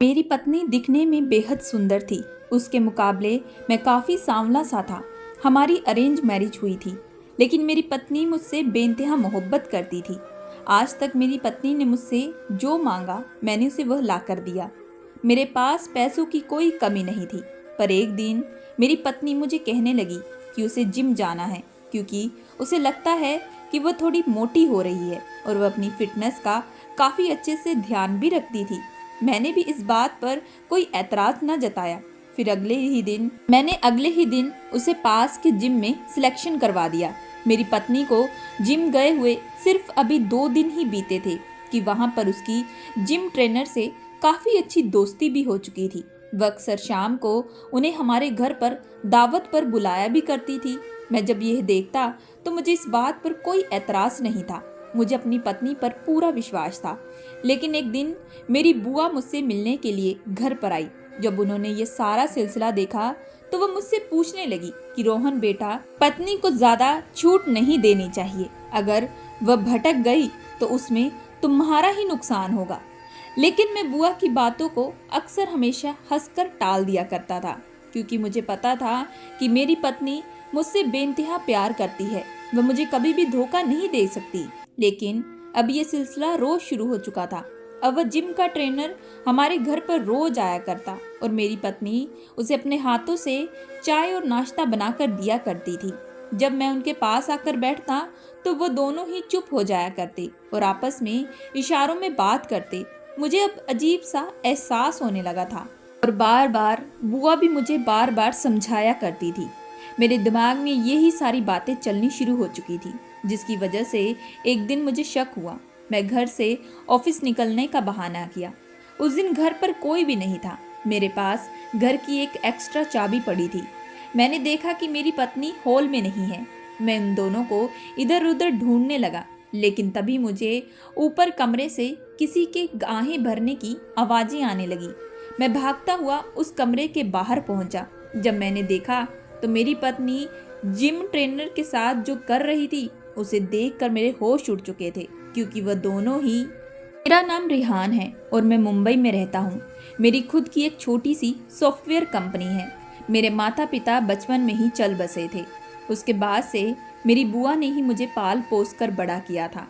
मेरी पत्नी दिखने में बेहद सुंदर थी। उसके मुकाबले मैं काफ़ी सांवला सा था। हमारी अरेंज मैरिज हुई थी, लेकिन मेरी पत्नी मुझसे बेइंतहा मोहब्बत करती थी। आज तक मेरी पत्नी ने मुझसे जो मांगा मैंने उसे वह ला कर दिया। मेरे पास पैसों की कोई कमी नहीं थी, पर एक दिन मेरी पत्नी मुझे कहने लगी कि उसे जिम जाना है, क्योंकि उसे लगता है कि वह थोड़ी मोटी हो रही है और वह अपनी फिटनेस का काफ़ी अच्छे से ध्यान भी रखती थी। मैंने भी इस बात पर कोई ऐतराज न जताया। फिर मैंने अगले ही दिन उसे पास के जिम में सिलेक्शन करवा दिया। मेरी पत्नी को जिम गए हुए सिर्फ अभी 2 दिन ही बीते थे कि वहां पर उसकी जिम ट्रेनर से काफ़ी अच्छी दोस्ती भी हो चुकी थी। वह अक्सर शाम को उन्हें हमारे घर पर दावत पर बुलाया भी करती थी। मैं जब यह देखता तो मुझे इस बात पर कोई ऐतराज नहीं था। मुझे अपनी पत्नी पर पूरा विश्वास था। लेकिन एक दिन मेरी बुआ मुझसे मिलने के लिए घर पर आई। जब उन्होंने ये सारा सिलसिला देखा तो वह मुझसे पूछने लगी कि रोहन बेटा, पत्नी को ज्यादा छूट नहीं देनी चाहिए। अगर वह भटक गई तो उसमें तुम्हारा ही नुकसान होगा। लेकिन मैं बुआ की बातों को अक्सर हमेशा हंसकर टाल दिया करता था, क्योंकि मुझे पता था कि मेरी पत्नी मुझसे बेइंतहा प्यार करती है। वह मुझे कभी भी धोखा नहीं दे सकती। लेकिन अब ये सिलसिला रोज शुरू हो चुका था। अब वह जिम का ट्रेनर हमारे घर पर रोज आया करता और मेरी पत्नी उसे अपने हाथों से चाय और नाश्ता बनाकर दिया करती थी। जब मैं उनके पास आकर बैठता तो वो दोनों ही चुप हो जाया करते और आपस में इशारों में बात करते। मुझे अब अजीब सा एहसास होने लगा था और बार बार बुआ भी मुझे बार बार समझाया करती थी। मेरे दिमाग में यही सारी बातें चलनी शुरू हो चुकी थी, जिसकी वजह से एक दिन मुझे शक हुआ। मैं घर से ऑफिस निकलने का बहाना किया। उस दिन घर पर कोई भी नहीं था। मेरे पास घर की एक एक्स्ट्रा चाबी पड़ी थी। मैंने देखा कि मेरी पत्नी हॉल में नहीं है। मैं उन दोनों को इधर उधर ढूंढने लगा, लेकिन तभी मुझे ऊपर कमरे से किसी के गाहें भरने की आवाज़ें आने लगी। मैं भागता हुआ उस कमरे के बाहर पहुंचा। जब मैंने देखा तो मेरी पत्नी जिम ट्रेनर के साथ जो कर रही थी उसे देखकर मेरे होश उड़ चुके थे, क्योंकि वह दोनों ही। मेरा नाम रिहान है और मैं मुंबई में रहता हूँ। मेरी खुद की एक छोटी सी सॉफ्टवेयर कंपनी है। मेरे माता पिता बचपन में ही चल बसे थे। उसके बाद से मेरी बुआ ने ही मुझे पाल पोस कर बड़ा किया था।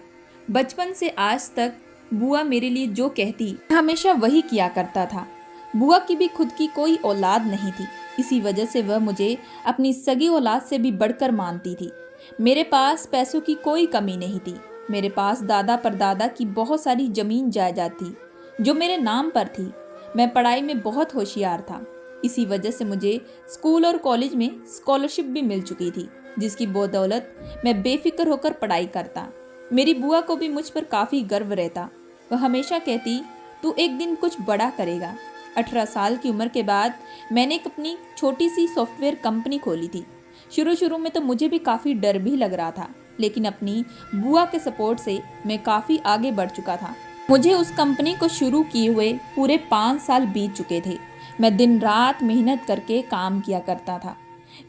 बचपन से आज तक बुआ मेरे लिए जो कहती हमेशा वही किया करता था। बुआ की भी खुद की कोई औलाद नहीं थी, इसी वजह से वह मुझे अपनी सगी औलाद से भी बढ़कर मानती थी। मेरे पास पैसों की कोई कमी नहीं थी। मेरे पास दादा परदादा की बहुत सारी जमीन जायदाद थी जो मेरे नाम पर थी। मैं पढ़ाई में बहुत होशियार था। इसी वजह से मुझे स्कूल और कॉलेज में स्कॉलरशिप भी मिल चुकी थी, जिसकी बदौलत मैं बेफिक्र होकर पढ़ाई करता। मेरी बुआ को भी मुझ पर काफ़ी गर्व रहता। वह हमेशा कहती, तू एक दिन कुछ बड़ा करेगा। 18 साल की उम्र के बाद मैंने एक अपनी छोटी सी सॉफ्टवेयर कंपनी खोली थी। शुरू में तो मुझे भी काफ़ी डर भी लग रहा था, लेकिन अपनी बुआ के सपोर्ट से मैं काफ़ी आगे बढ़ चुका था। मुझे उस कंपनी को शुरू किए हुए पूरे 5 साल बीत चुके थे। मैं दिन रात मेहनत करके काम किया करता था।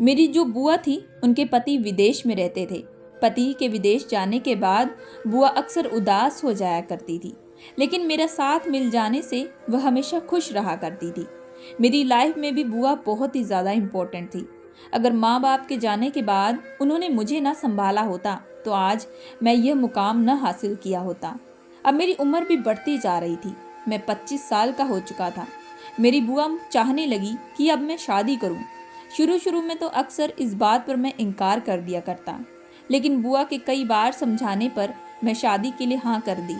मेरी जो बुआ थी उनके पति विदेश में रहते थे। पति के विदेश जाने के बाद बुआ अक्सर उदास हो जाया करती थी, लेकिन मेरा साथ मिल जाने से वह हमेशा खुश रहा करती थी। मेरी लाइफ में भी बुआ बहुत ही ज़्यादा इम्पोर्टेंट थी। अगर माँ बाप के जाने के बाद उन्होंने मुझे ना संभाला होता तो आज मैं यह मुकाम न हासिल किया होता। अब मेरी उम्र भी बढ़ती जा रही थी। मैं 25 साल का हो चुका था। मेरी बुआ चाहने लगी कि अब मैं शादी करूं। शुरू में तो अक्सर इस बात पर मैं इनकार कर दिया करता, लेकिन बुआ के कई बार समझाने पर मैं शादी के लिए हाँ कर दी।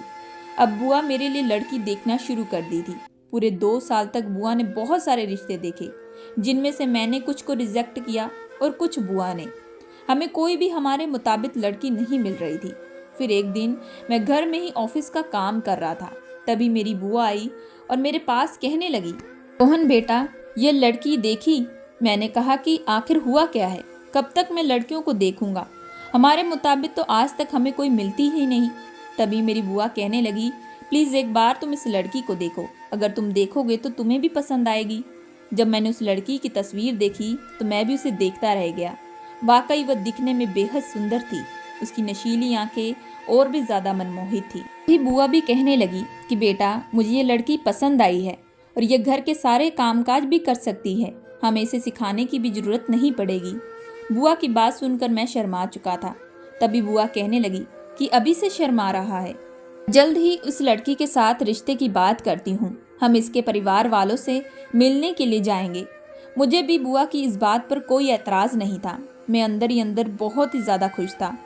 अब बुआ मेरे लिए लड़की देखना शुरू कर दी थी। पूरे 2 साल तक बुआ ने बहुत सारे रिश्ते देखे, जिनमें से मैंने कुछ को रिजेक्ट किया और कुछ बुआ ने। हमें कोई भी हमारे मुताबिक लड़की नहीं मिल रही थी। फिर एक दिन मैं घर में ही ऑफिस का काम कर रहा था। तभी मेरी बुआ आई और मेरे पास कहने लगी, रोहन बेटा, ये लड़की देखी? मैंने कहा कि आखिर हुआ क्या है? कब तक मैं लड़कियों को देखूंगा? हमारे मुताबिक तो आज तक हमें कोई मिलती ही नहीं। तभी मेरी बुआ कहने लगी, प्लीज़ एक बार तुम इस लड़की को देखो। अगर तुम देखोगे तो तुम्हें भी पसंद आएगी। जब मैंने उस लड़की की तस्वीर देखी तो मैं भी उसे देखता रह गया। वाकई वह दिखने में बेहद सुंदर थी। उसकी नशीली आंखें और भी ज़्यादा मनमोहित थी। बुआ भी कहने लगी कि बेटा, मुझे ये लड़की पसंद आई है और ये घर के सारे कामकाज भी कर सकती है। हमें इसे सिखाने की भी जरूरत नहीं पड़ेगी। बुआ की बात सुनकर मैं शर्मा चुका था। तभी बुआ कहने लगी कि अभी से शर्मा रहा है, जल्द ही उस लड़की के साथ रिश्ते की बात करती हूँ। हम इसके परिवार वालों से मिलने के लिए जाएंगे। मुझे भी बुआ की इस बात पर कोई एतराज़ नहीं था। मैं अंदर ही अंदर बहुत ही ज़्यादा खुश था।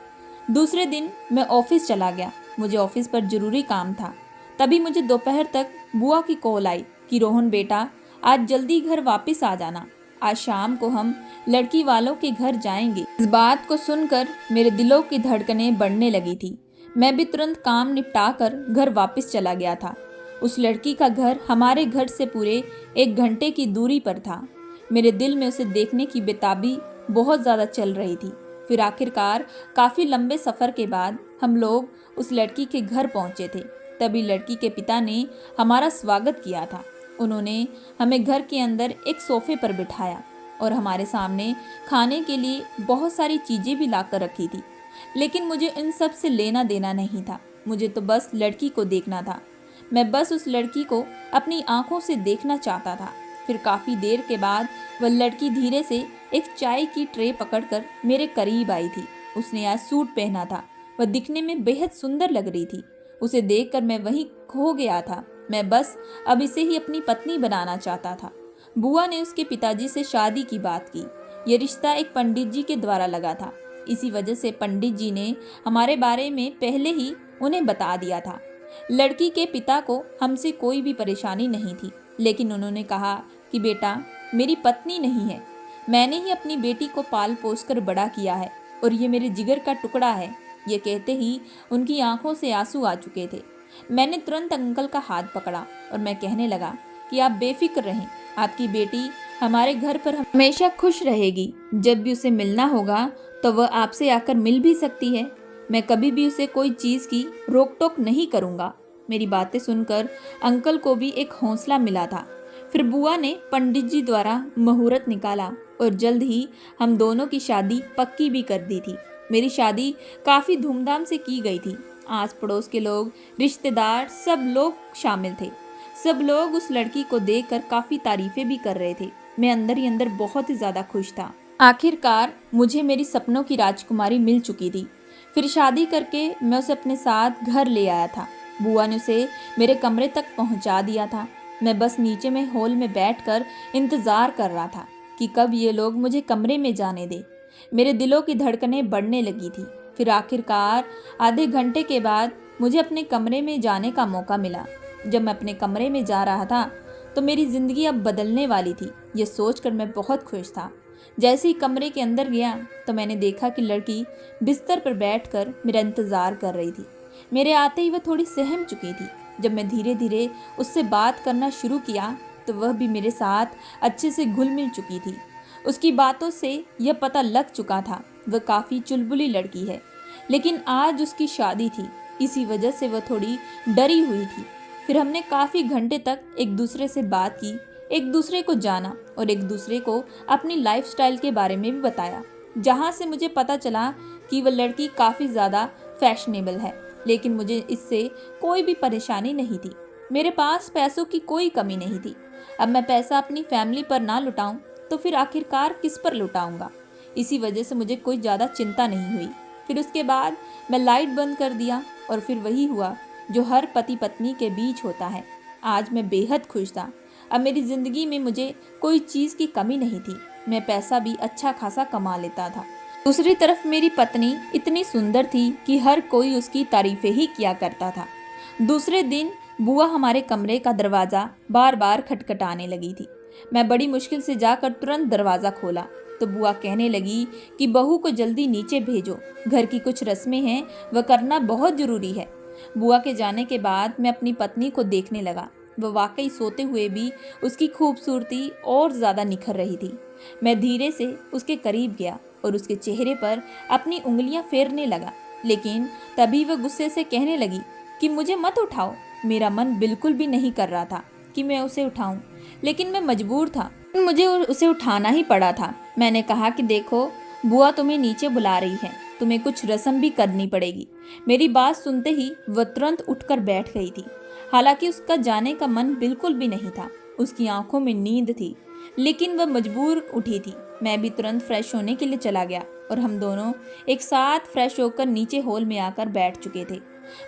दूसरे दिन मैं ऑफिस चला गया। मुझे ऑफिस पर जरूरी काम था। तभी मुझे दोपहर तक बुआ की कॉल आई कि रोहन बेटा, आज जल्दी घर वापस आ जाना। आज शाम को हम लड़की वालों के घर जाएंगे। इस बात को सुनकर मेरे दिलों की धड़कनें बढ़ने लगी थी। मैं भी तुरंत काम निपटा कर घर वापस चला गया था। उस लड़की का घर हमारे घर से पूरे 1 घंटे की दूरी पर था। मेरे दिल में उसे देखने की बेताबी बहुत ज़्यादा चल रही थी। फिर आखिरकार काफ़ी लंबे सफ़र के बाद हम लोग उस लड़की के घर पहुंचे थे। तभी लड़की के पिता ने हमारा स्वागत किया था। उन्होंने हमें घर के अंदर एक सोफे पर बिठाया और हमारे सामने खाने के लिए बहुत सारी चीज़ें भी लाकर रखी थी। लेकिन मुझे इन सब से लेना देना नहीं था। मुझे तो बस लड़की को देखना था। मैं बस उस लड़की को अपनी आंखों से देखना चाहता था। फिर काफ़ी देर के बाद वह लड़की धीरे से एक चाय की ट्रे पकड़कर मेरे करीब आई थी। उसने आज सूट पहना था। वह दिखने में बेहद सुंदर लग रही थी। उसे देखकर मैं वहीं खो गया था। मैं बस अब इसे ही अपनी पत्नी बनाना चाहता था। बुआ ने उसके पिताजी से शादी की बात की। यह रिश्ता एक पंडित जी के द्वारा लगा था। इसी वजह से पंडित जी ने हमारे बारे में पहले ही उन्हें बता दिया था। लड़की के पिता को हमसे कोई भी परेशानी नहीं थी, लेकिन उन्होंने कहा कि बेटा, मेरी पत्नी नहीं है। मैंने ही अपनी बेटी को पाल पोस कर बड़ा किया है और ये मेरे जिगर का टुकड़ा है। ये कहते ही उनकी आंखों से आंसू आ चुके थे। मैंने तुरंत अंकल का हाथ पकड़ा और मैं कहने लगा कि आप बेफिक्र रहें। आपकी बेटी हमारे घर पर हमेशा खुश रहेगी। जब भी उसे मिलना होगा तो वह आपसे आकर मिल भी सकती है। मैं कभी भी उसे कोई चीज़ की रोक टोक नहीं करूँगा। मेरी बातें सुनकर अंकल को भी एक हौसला मिला था। फिर बुआ ने पंडित जी द्वारा मुहूर्त निकाला और जल्द ही हम दोनों की शादी पक्की भी कर दी थी। मेरी शादी काफ़ी धूमधाम से की गई थी। आस पड़ोस के लोग, रिश्तेदार, सब लोग शामिल थे। सब लोग उस लड़की को देखकर काफ़ी तारीफें भी कर रहे थे। मैं अंदर ही अंदर बहुत ही ज़्यादा खुश था। आखिरकार मुझे मेरी सपनों की राजकुमारी मिल चुकी थी। फिर शादी करके मैं उसे अपने साथ घर ले आया था। बुआ ने उसे मेरे कमरे तक पहुंचा दिया था। मैं बस नीचे में हॉल में बैठकर इंतज़ार कर रहा था कि कब ये लोग मुझे कमरे में जाने दे। मेरे दिलों की धड़कनें बढ़ने लगी थी। फिर आखिरकार आधे घंटे के बाद मुझे अपने कमरे में जाने का मौका मिला। जब मैं अपने कमरे में जा रहा था तो मेरी ज़िंदगी अब बदलने वाली थी। ये सोचकर मैं बहुत खुश था। जैसे ही कमरे के अंदर गया तो मैंने देखा कि लड़की बिस्तर पर बैठकर मेरा इंतज़ार कर रही थी। मेरे आते ही वह थोड़ी सहम चुकी थी। जब मैं धीरे धीरे उससे बात करना शुरू किया तो वह भी मेरे साथ अच्छे से घुल मिल चुकी थी। उसकी बातों से यह पता लग चुका था वह काफ़ी चुलबुली लड़की है। लेकिन आज उसकी शादी थी, इसी वजह से वह थोड़ी डरी हुई थी। फिर हमने काफ़ी घंटे तक एक दूसरे से बात की, एक दूसरे को जाना और एक दूसरे को अपनी लाइफस्टाइल के बारे में भी बताया। जहाँ से मुझे पता चला कि वह लड़की काफ़ी ज़्यादा फैशनेबल है, लेकिन मुझे इससे कोई भी परेशानी नहीं थी। मेरे पास पैसों की कोई कमी नहीं थी। अब मैं पैसा अपनी फैमिली पर ना लुटाऊं तो फिर आखिरकार किस पर लुटाऊंगा। इसी वजह से मुझे कोई ज़्यादा चिंता नहीं हुई। फिर उसके बाद मैं लाइट बंद कर दिया और फिर वही हुआ जो हर पति पत्नी के बीच होता है। आज मैं बेहद खुश था। अब मेरी ज़िंदगी में मुझे कोई चीज़ की कमी नहीं थी। मैं पैसा भी अच्छा खासा कमा लेता था। दूसरी तरफ मेरी पत्नी इतनी सुंदर थी कि हर कोई उसकी तारीफ़ें ही किया करता था। दूसरे दिन बुआ हमारे कमरे का दरवाज़ा बार बार खटखटाने लगी थी। मैं बड़ी मुश्किल से जाकर तुरंत दरवाज़ा खोला तो बुआ कहने लगी कि बहू को जल्दी नीचे भेजो, घर की कुछ रस्में हैं, वह करना बहुत ज़रूरी है। बुआ के जाने के बाद मैं अपनी पत्नी को देखने लगा। वह वाकई सोते हुए भी उसकी खूबसूरती और ज़्यादा निखर रही थी। मैं धीरे से उसके करीब गया और उसके चेहरे पर अपनी उंगलियां फेरने लगा, लेकिन तभी वह गुस्से से कहने लगी कि मुझे मत उठाओ। मेरा मन बिल्कुल भी नहीं कर रहा था कि मैं उसे उठाऊं, लेकिन मैं मजबूर था। मुझे उसे उठाना ही पड़ा था। मैंने कहा कि देखो, बुआ तुम्हें नीचे बुला रही है, तुम्हें कुछ रस्म भी करनी पड़ेगी। मेरी बात सुनते ही वह तुरंत उठकर बैठ गई थी। हालांकि उसका जाने का मन बिल्कुल भी नहीं था। उसकी आंखों में नींद थी, लेकिन वह मजबूर उठी थी। मैं भी तुरंत फ्रेश होने के लिए चला गया और हम दोनों एक साथ फ्रेश होकर नीचे हॉल में आकर बैठ चुके थे।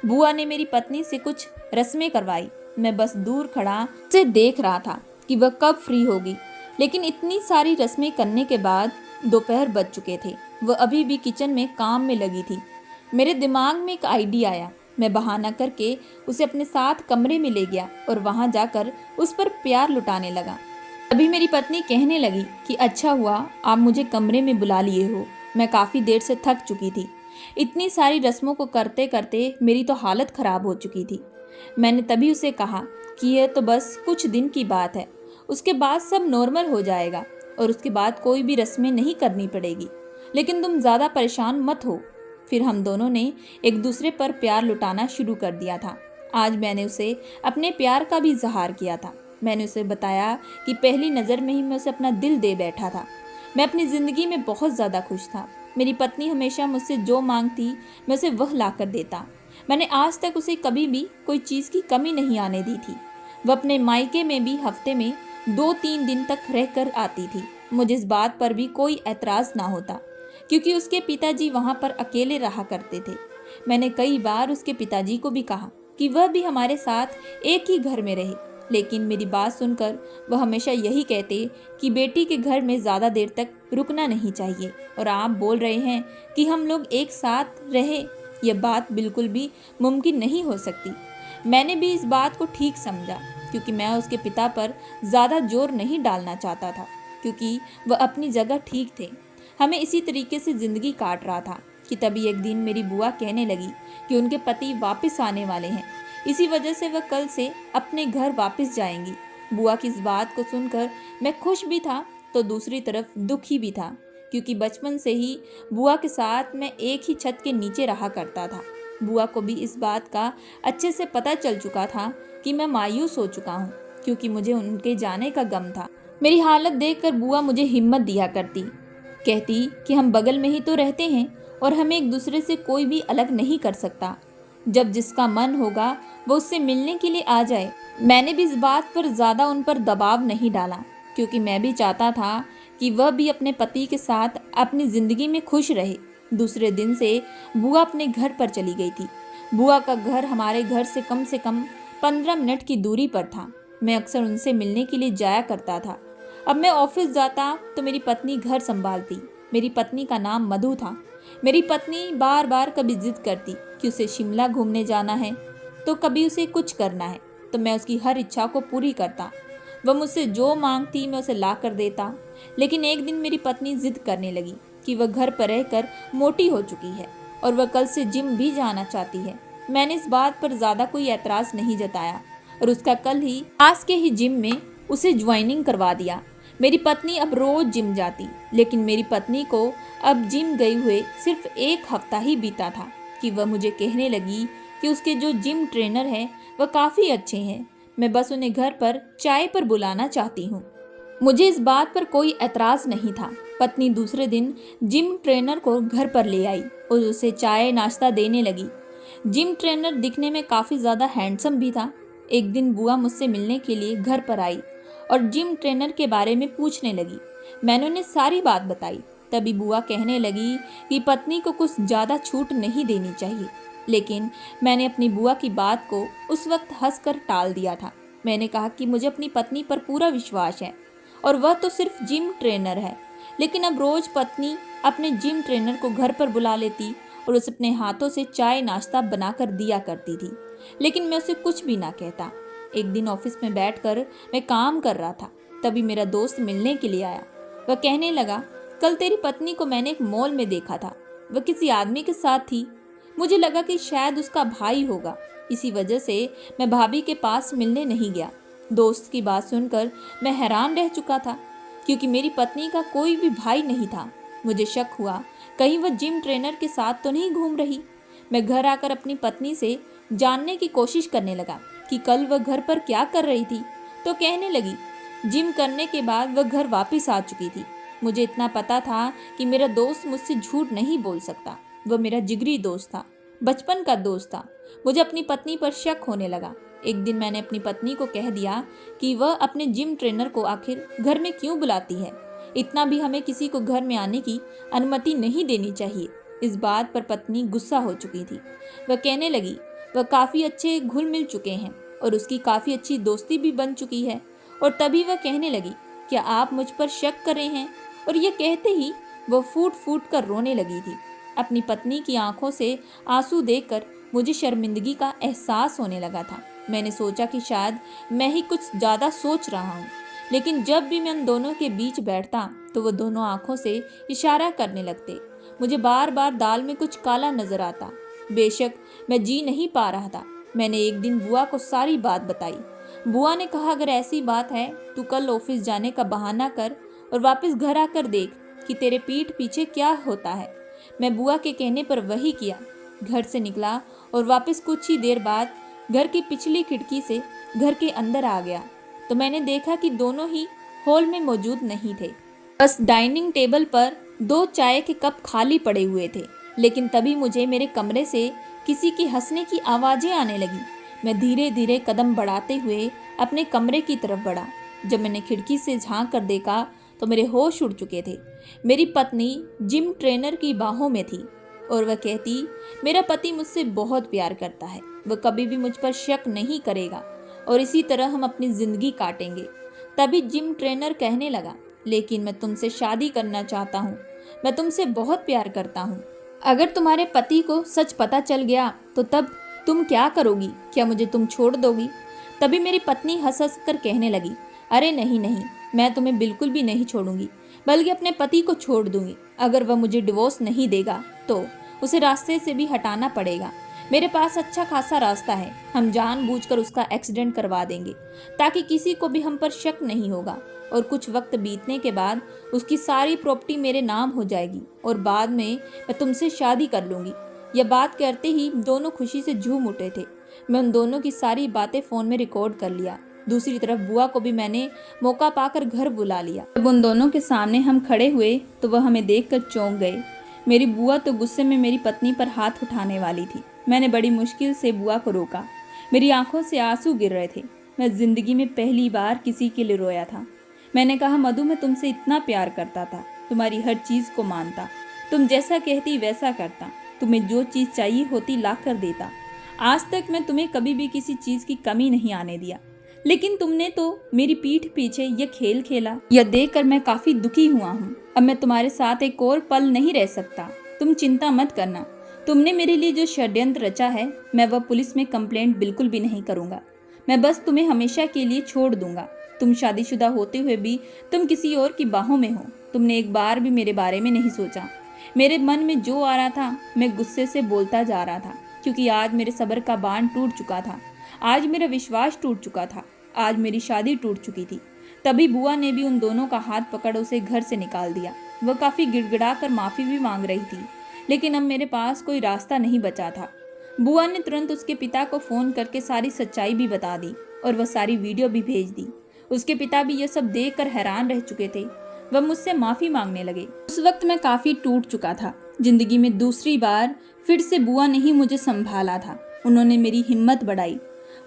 बुआ ने मेरी पत्नी से कुछ रस्में करवाई। मैं बस दूर खड़ा उसे देख रहा था कि वह कब फ्री होगी। लेकिन इतनी सारी रस्में करने के बाद दोपहर बज चुके थे। वह अभी भी किचन में काम में लगी थी। मेरे दिमाग में एक आइडिया आया। मैं बहाना करके उसे अपने साथ कमरे में ले गया और वहां जाकर उस पर प्यार लुटाने लगा। तभी मेरी पत्नी कहने लगी कि अच्छा हुआ आप मुझे कमरे में बुला लिए हो, मैं काफ़ी देर से थक चुकी थी। इतनी सारी रस्मों को करते करते मेरी तो हालत ख़राब हो चुकी थी। मैंने तभी उसे कहा कि यह तो बस कुछ दिन की बात है, उसके बाद सब नॉर्मल हो जाएगा और उसके बाद कोई भी रस्में नहीं करनी पड़ेगी, लेकिन तुम ज़्यादा परेशान मत हो। फिर हम दोनों ने एक दूसरे पर प्यार लुटाना शुरू कर दिया था। आज मैंने उसे अपने प्यार का भी इजहार किया था। मैंने उसे बताया कि पहली नज़र में ही मैं उसे अपना दिल दे बैठा था। मैं अपनी ज़िंदगी में बहुत ज़्यादा खुश था। मेरी पत्नी हमेशा मुझसे जो मांगती मैं उसे वह ला कर देता। मैंने आज तक उसे कभी भी कोई चीज़ की कमी नहीं आने दी थी। वह अपने मायके में भी हफ्ते में 2-3 दिन तक रह कर आती थी। मुझे इस बात पर भी कोई एतराज़ ना होता, क्योंकि उसके पिताजी वहाँ पर अकेले रहा करते थे। मैंने कई बार उसके पिताजी को भी कहा कि वह भी हमारे साथ एक ही घर में रहे, लेकिन मेरी बात सुनकर वह हमेशा यही कहते कि बेटी के घर में ज़्यादा देर तक रुकना नहीं चाहिए और आप बोल रहे हैं कि हम लोग एक साथ रहें, यह बात बिल्कुल भी मुमकिन नहीं हो सकती। मैंने भी इस बात को ठीक समझा, क्योंकि मैं उसके पिता पर ज़्यादा जोर नहीं डालना चाहता था, क्योंकि वह अपनी जगह ठीक थे। हमें इसी तरीके से ज़िंदगी काट रहा था कि तभी एक दिन मेरी बुआ कहने लगी कि उनके पति वापस आने वाले हैं, इसी वजह से वह कल से अपने घर वापस जाएंगी। बुआ की इस बात को सुनकर मैं खुश भी था तो दूसरी तरफ दुखी भी था, क्योंकि बचपन से ही बुआ के साथ मैं एक ही छत के नीचे रहा करता था। बुआ को भी इस बात का अच्छे से पता चल चुका था कि मैं मायूस हो चुका हूँ, क्योंकि मुझे उनके जाने का गम था। मेरी हालत देखकर बुआ मुझे हिम्मत दिया करती, कहती कि हम बगल में ही तो रहते हैं और हमें एक दूसरे से कोई भी अलग नहीं कर सकता। जब जिसका मन होगा वो उससे मिलने के लिए आ जाए। मैंने भी इस बात पर ज़्यादा उन पर दबाव नहीं डाला, क्योंकि मैं भी चाहता था कि वह भी अपने पति के साथ अपनी ज़िंदगी में खुश रहे। दूसरे दिन से बुआ अपने घर पर चली गई थी। बुआ का घर हमारे घर से कम 15 मिनट की दूरी पर था। मैं अक्सर उनसे मिलने के लिए जाया करता था। अब मैं ऑफिस जाता तो मेरी पत्नी घर संभालती। मेरी पत्नी का नाम मधु था। मेरी पत्नी बार बार कभी जिद करती कि उसे शिमला घूमने जाना है, तो कभी उसे कुछ करना है, तो मैं उसकी हर इच्छा को पूरी करता। वह मुझसे जो मांगती मैं उसे ला कर देता। लेकिन एक दिन मेरी पत्नी जिद करने लगी कि वह घर पर रहकर मोटी हो चुकी है और वह कल से जिम भी जाना चाहती है। मैंने इस बात पर ज़्यादा कोई एतराज़ नहीं जताया और उसका कल ही पास के ही जिम में उसे ज्वाइनिंग करवा दिया। मेरी पत्नी अब रोज़ जिम जाती, लेकिन मेरी पत्नी को अब जिम गए हुए सिर्फ 1 हफ्ता ही बीता था कि वह मुझे कहने लगी कि उसके जो जिम ट्रेनर हैं वह काफ़ी अच्छे हैं, मैं बस उन्हें घर पर चाय पर बुलाना चाहती हूँ। मुझे इस बात पर कोई एतराज़ नहीं था। पत्नी दूसरे दिन जिम ट्रेनर को घर पर ले आई और उसे चाय नाश्ता देने लगी। जिम ट्रेनर दिखने में काफ़ी ज़्यादा हैंडसम भी था। एक दिन बुआ मुझसे मिलने के लिए घर पर आई और जिम ट्रेनर के बारे में पूछने लगी। मैंने उन्हें सारी बात बताई। तभी बुआ कहने लगी कि पत्नी को कुछ ज़्यादा छूट नहीं देनी चाहिए, लेकिन मैंने अपनी बुआ की बात को उस वक्त हंसकर टाल दिया था। मैंने कहा कि मुझे अपनी पत्नी पर पूरा विश्वास है और वह तो सिर्फ जिम ट्रेनर है, लेकिन अब रोज़ पत्नी अपने जिम ट्रेनर को घर पर बुला लेती और उसे अपने हाथों से चाय नाश्ता बनाकर दिया करती थी, लेकिन मैं उसे कुछ भी ना कहता। एक दिन ऑफिस में बैठकर मैं काम कर रहा था, तभी मेरा दोस्त मिलने के लिए आया। वह कहने लगा, कल तेरी पत्नी को मैंने एक मॉल में देखा था, वह किसी आदमी के साथ थी। मुझे लगा कि शायद उसका भाई होगा, इसी वजह से मैं भाभी के पास मिलने नहीं गया। दोस्त की बात सुनकर मैं हैरान रह चुका था, क्योंकि मेरी पत्नी का कोई भी भाई नहीं था। मुझे शक हुआ कहीं वह जिम ट्रेनर के साथ तो नहीं घूम रही। मैं घर आकर अपनी पत्नी से जानने की कोशिश करने लगा कि कल वह घर पर क्या कर रही थी, तो कहने लगी जिम करने के बाद वह घर वापस आ चुकी थी। मुझे इतना पता था कि मेरा दोस्त मुझसे झूठ नहीं बोल सकता। वह मेरा जिगरी दोस्त था, बचपन का दोस्त था। मुझे अपनी पत्नी पर शक होने लगा। एक दिन मैंने अपनी पत्नी को कह दिया कि वह अपने जिम ट्रेनर को आखिर घर में क्यों बुलाती है। इतना भी हमें किसी को घर में आने की अनुमति नहीं देनी चाहिए। इस बात पर पत्नी गुस्सा हो चुकी थी। वह कहने लगी वह काफ़ी अच्छे घुल मिल चुके हैं और उसकी काफ़ी अच्छी दोस्ती भी बन चुकी है। और तभी वह कहने लगी, क्या आप मुझ पर शक कर रहे हैं? और यह कहते ही वह फूट फूट कर रोने लगी थी। अपनी पत्नी की आंखों से आंसू देखकर मुझे शर्मिंदगी का एहसास होने लगा था। मैंने सोचा कि शायद मैं ही कुछ ज़्यादा सोच रहा हूँ, लेकिन जब भी मैं उन दोनों के बीच बैठता तो वो दोनों आंखों से इशारा करने लगते। मुझे बार बार दाल में कुछ काला नजर आता। बेशक मैं जी नहीं पा रहा था। मैंने एक दिन बुआ को सारी बात बताई। बुआ ने कहा, अगर ऐसी बात है तो कल ऑफिस जाने का बहाना कर और वापस घर आकर देख कि तेरे पीठ पीछे क्या होता है। मैं बुआ के कहने पर वही किया। घर से निकला और वापस कुछ ही देर बाद घर की पिछली खिड़की से घर के अंदर आ गया तो मैंने देखा कि दोनों ही हॉल में मौजूद नहीं थे। बस डाइनिंग टेबल पर 2 चाय के कप खाली पड़े हुए थे। लेकिन तभी मुझे मेरे कमरे से किसी की हंसने की आवाज़ें आने लगी। मैं धीरे धीरे कदम बढ़ाते हुए अपने कमरे की तरफ बढ़ा। जब मैंने खिड़की से झांक कर देखा तो मेरे होश उड़ चुके थे। मेरी पत्नी जिम ट्रेनर की बाहों में थी और वह कहती, मेरा पति मुझसे बहुत प्यार करता है, वह कभी भी मुझ पर शक नहीं करेगा और इसी तरह हम अपनी ज़िंदगी काटेंगे। तभी जिम ट्रेनर कहने लगा, लेकिन मैं तुमसे शादी करना चाहता हूँ, मैं तुमसे बहुत प्यार करता हूँ। अगर तुम्हारे पति को सच पता चल गया तो तब तुम क्या करोगी? क्या मुझे तुम छोड़ दोगी? तभी मेरी पत्नी हंस हंस कर कहने लगी, अरे नहीं नहीं, मैं तुम्हें बिल्कुल भी नहीं छोड़ूंगी, बल्कि अपने पति को छोड़ दूंगी। अगर वह मुझे डिवोर्स नहीं देगा तो उसे रास्ते से भी हटाना पड़ेगा। मेरे पास अच्छा खासा रास्ता है, हम जानबूझकर उसका एक्सीडेंट करवा देंगे ताकि किसी को भी हम पर शक नहीं होगा। और कुछ वक्त बीतने के बाद उसकी सारी प्रॉपर्टी मेरे नाम हो जाएगी और बाद में मैं तुमसे शादी कर लूँगी। यह बात करते ही दोनों खुशी से झूम उठे थे। मैं उन दोनों की सारी बातें फ़ोन में रिकॉर्ड कर लिया। दूसरी तरफ बुआ को भी मैंने मौका पाकर घर बुला लिया। जब उन दोनों के सामने हम खड़े हुए तो वह हमें देखकर चौंक गए। मेरी बुआ तो गुस्से में मेरी पत्नी पर हाथ उठाने वाली थी। मैंने बड़ी मुश्किल से बुआ को रोका। मेरी आंखों से आंसू गिर रहे थे। मैं ज़िंदगी में पहली बार किसी के लिए रोया था। मैंने कहा, मधु, मैं तुमसे इतना प्यार करता था, तुम्हारी हर चीज़ को मानता, तुम जैसा कहती वैसा करता, तुम्हें जो चीज़ चाहिए होती ला कर देता। आज तक मैं तुम्हें कभी भी किसी चीज़ की कमी नहीं आने दिया, लेकिन तुमने तो मेरी पीठ पीछे यह खेल खेला। यह देखकर मैं काफ़ी दुखी हुआ हूँ। अब मैं तुम्हारे साथ एक और पल नहीं रह सकता। तुम चिंता मत करना। तुमने मेरे लिए जो षड्यंत्र रचा है, मैं वह पुलिस में कंप्लेंट बिल्कुल भी नहीं करूँगा। मैं बस तुम्हें हमेशा के लिए छोड़ दूंगा। तुम शादीशुदा होते हुए भी तुम किसी और की बाहों में हो। तुमने एक बार भी मेरे बारे में नहीं सोचा। मेरे मन में जो आ रहा था मैं गुस्से से बोलता जा रहा था, क्योंकि आज मेरे सब्र का बांध टूट चुका था। आज मेरा विश्वास टूट चुका था। आज मेरी शादी टूट चुकी थी। तभी बुआ ने भी उन दोनों का हाथ पकड़ उसे घर से निकाल दिया। वह काफ़ी गिड़गिड़ा कर माफ़ी भी मांग रही थी, लेकिन अब मेरे पास कोई रास्ता नहीं बचा था। बुआ ने तुरंत उसके पिता को फ़ोन करके सारी सच्चाई भी बता दी और वह सारी वीडियो भी भेज दी। उसके पिता भी यह सब देखकर हैरान रह चुके थे। वह मुझसे माफ़ी मांगने लगे। उस वक्त मैं काफ़ी टूट चुका था। जिंदगी में दूसरी बार फिर से बुआ ने ही मुझे संभाला था। उन्होंने मेरी हिम्मत बढ़ाई।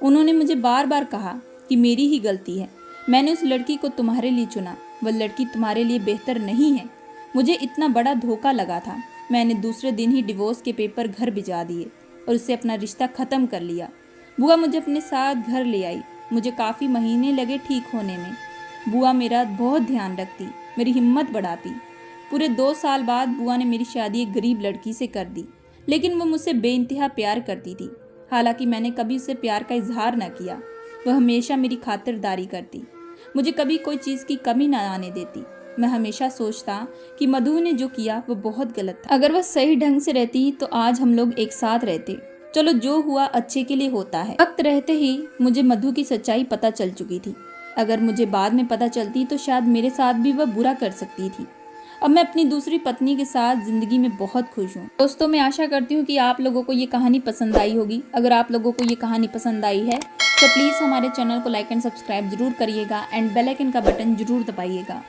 उन्होंने मुझे बार बार कहा कि मेरी ही गलती है, मैंने उस लड़की को तुम्हारे लिए चुना, वह लड़की तुम्हारे लिए बेहतर नहीं है। मुझे इतना बड़ा धोखा लगा था। मैंने दूसरे दिन ही डिवोर्स के पेपर घर भिजा दिए और उससे अपना रिश्ता ख़त्म कर लिया। बुआ मुझे अपने साथ घर ले आई। मुझे काफ़ी महीने लगे ठीक होने में। बुआ मेरा बहुत ध्यान रखती, मेरी हिम्मत बढ़ाती। पूरे 2 साल बाद बुआ ने मेरी शादी एक गरीब लड़की से कर दी, लेकिन वह मुझसे बेइंतहा प्यार करती थी। हालांकि मैंने कभी उससे प्यार का इजहार न किया। वह हमेशा मेरी खातिरदारी करती, मुझे कभी कोई चीज़ की कमी ना आने देती। मैं हमेशा सोचता कि मधु ने जो किया वो बहुत गलत था। अगर वह सही ढंग से रहती तो आज हम लोग एक साथ रहते। चलो, जो हुआ अच्छे के लिए होता है। वक्त रहते ही मुझे मधु की सच्चाई पता चल चुकी थी। अगर मुझे बाद में पता चलती तो शायद मेरे साथ भी वह बुरा कर सकती थी। अब मैं अपनी दूसरी पत्नी के साथ ज़िंदगी में बहुत खुश हूँ। दोस्तों, मैं आशा करती हूँ कि आप लोगों को ये कहानी पसंद आई होगी। अगर आप लोगों को ये कहानी पसंद आई है तो प्लीज़ हमारे चैनल को लाइक एंड सब्सक्राइब जरूर करिएगा एंड बेल आइकन का बटन जरूर दबाइएगा।